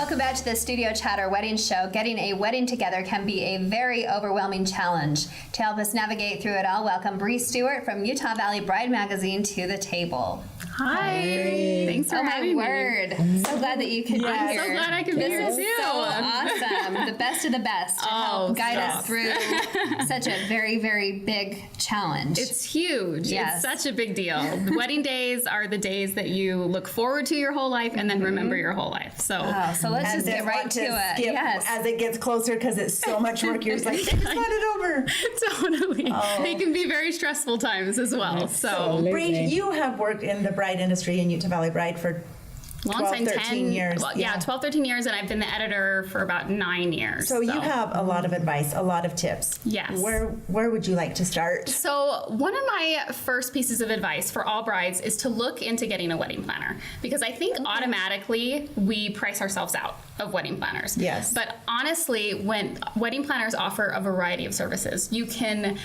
Welcome back to the Studio Chatter Wedding Show. Getting a wedding together can be a very overwhelming challenge. To help us navigate through it all, welcome Bree Stewart from Utah Valley Bride Magazine to the table. Hi. Thanks for having me. Oh my word. So glad that you could be here. I'm so glad I could be here too. This is so awesome. The best of the best to help guide us through such a very, very big challenge. It's huge. Yes. It's such a big deal. The wedding days are the days that you look forward to your whole life and then remember your whole life. So let's just get right to it. Yes. As it gets closer, because it's so much work. You're just like, just want it over. Totally. They can be very stressful times as well. So Bree, you have worked in the bride industry in Utah Valley Bride for long 12, time, 13 years. Well, yeah, 12, 13 years, and I've been the editor for about 9 years. So you have a lot of advice, a lot of tips. Yes. Where would you like to start? So one of my first pieces of advice for all brides is to look into getting a wedding planner, because I think automatically we price ourselves out of wedding planners. Yes. But honestly, when wedding planners offer a variety of services, you can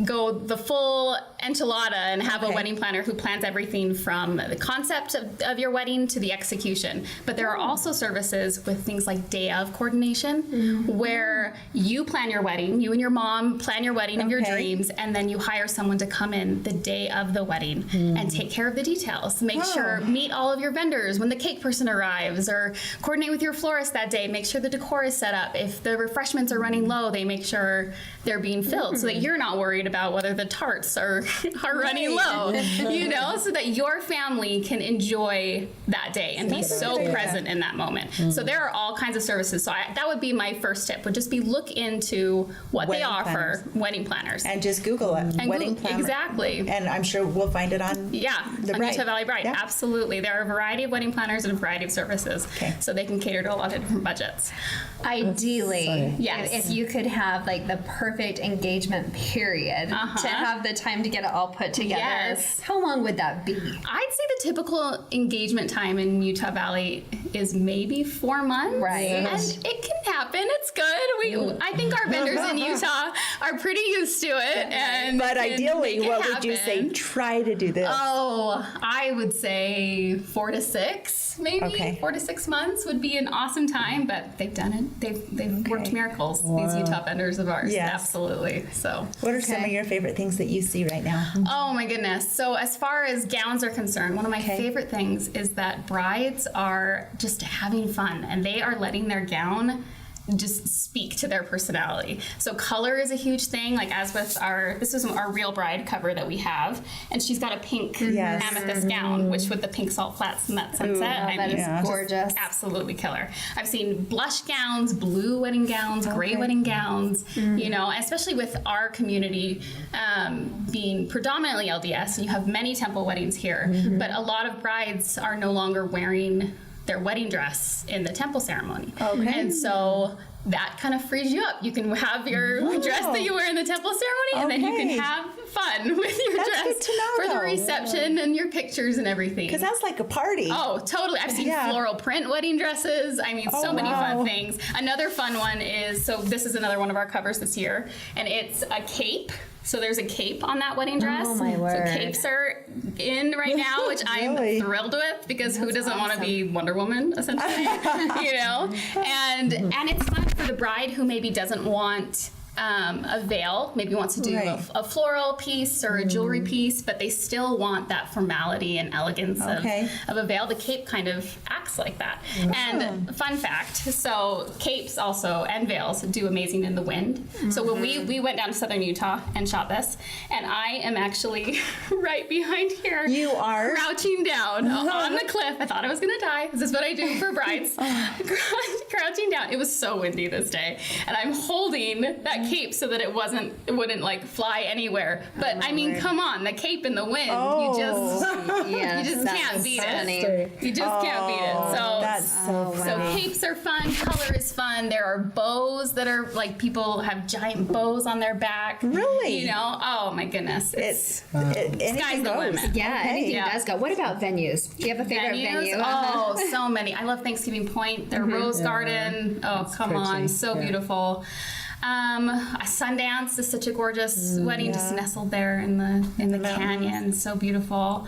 go the full enchilada and have a wedding planner who plans everything from the concept of your wedding to the execution. But there are also services with things like day of coordination, where you plan your wedding, you and your mom plan your wedding of your dreams, and then you hire someone to come in the day of the wedding and take care of the details. Make sure, meet all of your vendors when the cake person arrives, or coordinate with your florist that day, make sure the decor is set up. If the refreshments are running low, they make sure they're being filled so that you're not worried about whether the tarts are running low, so that your family can enjoy that day and be so present in that moment. So there are all kinds of services. So that would be my first tip, would just be look into what they offer, wedding planners. And just Google it, and wedding planner. Exactly. And I'm sure we'll find it on on Utah Valley Bride. Yeah. Absolutely. There are a variety of wedding planners and a variety of services. So they can cater to a lot of different budgets. Ideally, yes, if you could have like the perfect engagement period to have the time to get it all put together, how long would that be? I'd say the typical engagement time in Utah Valley is maybe 4 months. Right. And it can happen. It's good. I think our vendors in Utah are pretty used to it. But ideally, what would you say? Try to do this. Oh, I would say 4 to 6, maybe 4 to 6 months would be an awesome time. But they've done it. They've worked miracles. These Utah vendors of ours. Yes. Absolutely. So, what are some of your favorite things that you see right now? Oh my goodness. So as far as gowns are concerned, one of my favorite things is that brides are just having fun and they are letting their gown just speak to their personality. So color is a huge thing. Like as with this is our Real Bride cover that we have, and she's got a pink amethyst gown, which with the pink salt flats and that sunset, that is gorgeous. Absolutely killer. I've seen blush gowns, blue wedding gowns, gray wedding gowns. Especially with our community being predominantly LDS, and you have many temple weddings here, but a lot of brides are no longer wearing their wedding dress in the temple ceremony. And so that kind of frees you up. You can have your dress that you wear in the temple ceremony, and then you can have fun with your dress good to know, for the reception and your pictures and everything. Because that's like a party. Oh, totally. I've seen floral print wedding dresses. I mean, so many fun things. Another fun one is, so this is another one of our covers this year, and it's a cape. So there's a cape on that wedding dress. Oh my word. So capes are in right now, which I'm thrilled with, because who doesn't want to be Wonder Woman, essentially, And it's fun for the bride who maybe doesn't want a veil, maybe wants to do a floral piece or a jewelry piece, but they still want that formality and elegance of a veil. The cape kind of acts like that. And fun fact, so capes also and veils do amazing in the wind. So when we went down to southern Utah and shot this, and I am actually right behind here. You are? Crouching down on the cliff. I thought I was going to die. This is what I do for brides. Crouching down. It was so windy this day. And I'm holding that cape so that it wouldn't like fly anywhere. But I mean, come on, the cape in the wind, you just can't beat it. You just can't beat it. So that's so capes are fun, color is fun. There are bows that are like, people have giant bows on their back. Really? Oh my goodness. It's sky's the limit. Yeah, anything does go. What about venues? Do you have a favorite venue? Oh, so many. I love Thanksgiving Point, their Rose Garden. Oh, come on, so beautiful. Sundance is such a gorgeous wedding, just nestled there in the canyon. So beautiful.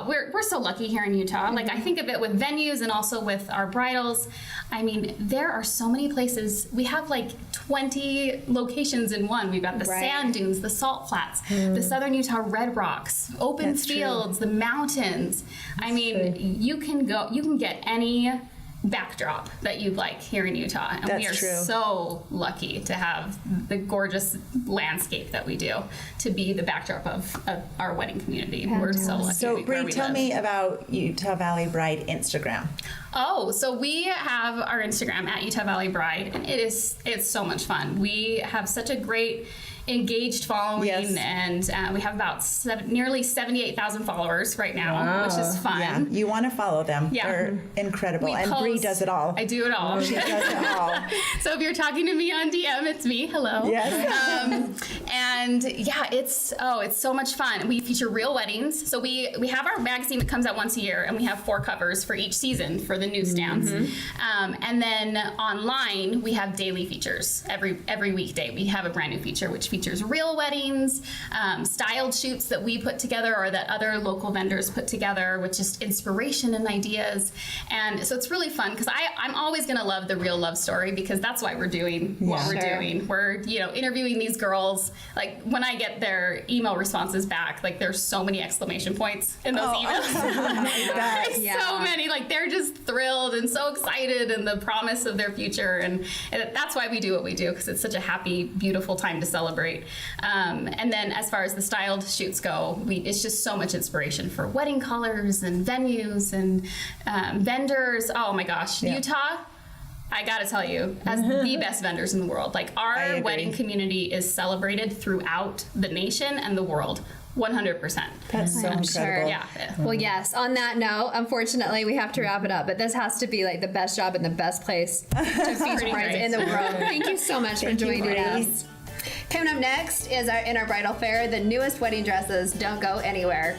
We're so lucky here in Utah. Like, I think of it with venues and also with our bridals. I mean, there are so many places. We have like 20 locations in one. We've got the sand dunes, the salt flats, the Southern Utah Red Rocks, open fields, the mountains. I mean, you can get any backdrop that you'd like here in Utah, and we are so lucky to have the gorgeous landscape that we do to be the backdrop of our wedding community. We're so lucky. So, Bree, tell me about Utah Valley Bride Instagram. Oh, so we have our Instagram at Utah Valley Bride, and it's so much fun. We have such a great engaged following, and we have about nearly 78,000 followers right now, which is fun. Yeah, you want to follow them. Yeah. They're incredible. And Bree does it all. I do it all. She does it all. So if you're talking to me on DM, it's me. Hello. Yes. And yeah, it's so much fun. We feature real weddings. So we have our magazine that comes out once a year, and we have 4 covers for each season for the newsstands. And then online, we have daily features. Every weekday, we have a brand new feature, which features real weddings, styled shoots that we put together or that other local vendors put together with just inspiration and ideas. And so it's really fun because I'm always going to love the real love story, because that's why we're doing what we're doing. We're, interviewing these girls. Like, when I get their email responses back, like, there's so many exclamation points in those emails. So many. Like, they're just thrilled and so excited and the promise of their future. And that's why we do what we do, because it's such a happy, beautiful time to celebrate. And then as far as the styled shoots go, it's just so much inspiration for wedding colors and venues and vendors. Oh my gosh, Utah, I gotta tell you, has the best vendors in the world. Like, our wedding community is celebrated throughout the nation and the world. 100%. That's so incredible. Sure. Yeah. Well, yes. On that note, unfortunately, we have to wrap it up. But this has to be like the best job and the best place to feature brides in the world. Thank you so much for joining us. Coming up next is in our bridal fair, the newest wedding dresses. Don't go anywhere.